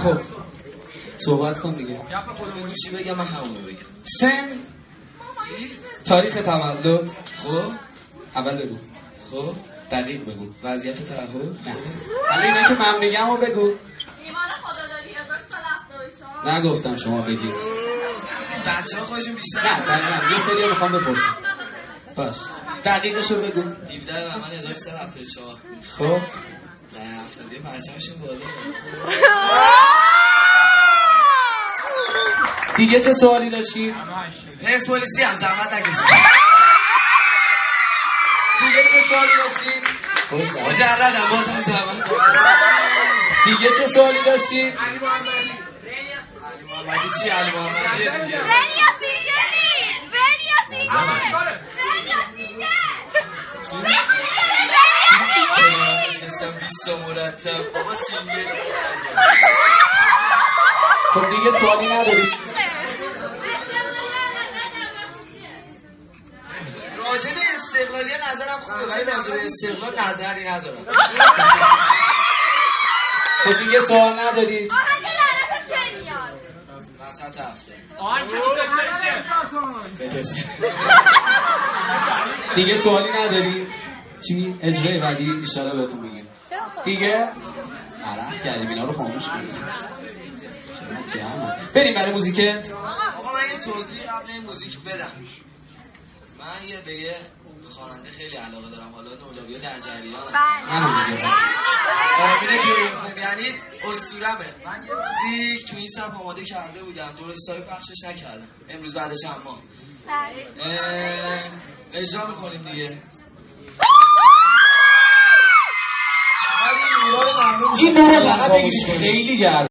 خب صحبت کن دیگه. بگو چی بگم من همونو بگم. سن، تاریخ تولد. خب اول بگو. خب دقیق بگو. وضعیت تعهد. نه حالا اینا که من میگم رو بگو. ایمان خدادادی 1074. نگفتم شما بگید. بچه‌ها خودشون بیشتر. نه دقیقا یه سری میخوام بپرسم. باش دقیقشو بگو. 17 بهمن 1374. خب نه 72 پرچمشون بالا. دیگه چه سوالی داشتید؟ پرسپولیسی هم زحمت نکشید. دیگه چه سوالی داشتید؟ مجردم باز هم زحمت. دیگه چه سوالی داشتید؟ علی محمدی چی؟ علی محمدی دیگه. رنیا نشستم 20 مرتب بابا سینگل. خب دیگه سوالی ندارید؟ راجع به استقلالی نظرم خوبه ولی راجع به استقلال نظری ندارم. خب دیگه سوال ندارید؟ وسط هفته دیگه سوالی ندارید؟ چی؟ اجرای بعدی اشاره بهتون میگیم. دیگه؟ عرق کردیم اینا رو خاموش کنید. بریم برای موزیکت. آقا من یه توضیح قبل این موزیک بدم. من یه به یه خواننده خیلی علاقه دارم، حالا نولابی‌ها در جریانم. منو میگه. آمینه که یعنی اسطوره‌مه. من یه موزیک تو این سمت آماده کرده بودم، درست حسابی پخشش نکردم. امروز بعد چند ماه اجرا می‌کنیم دیگه. این نورو فقط بگیرید خیلی گرم.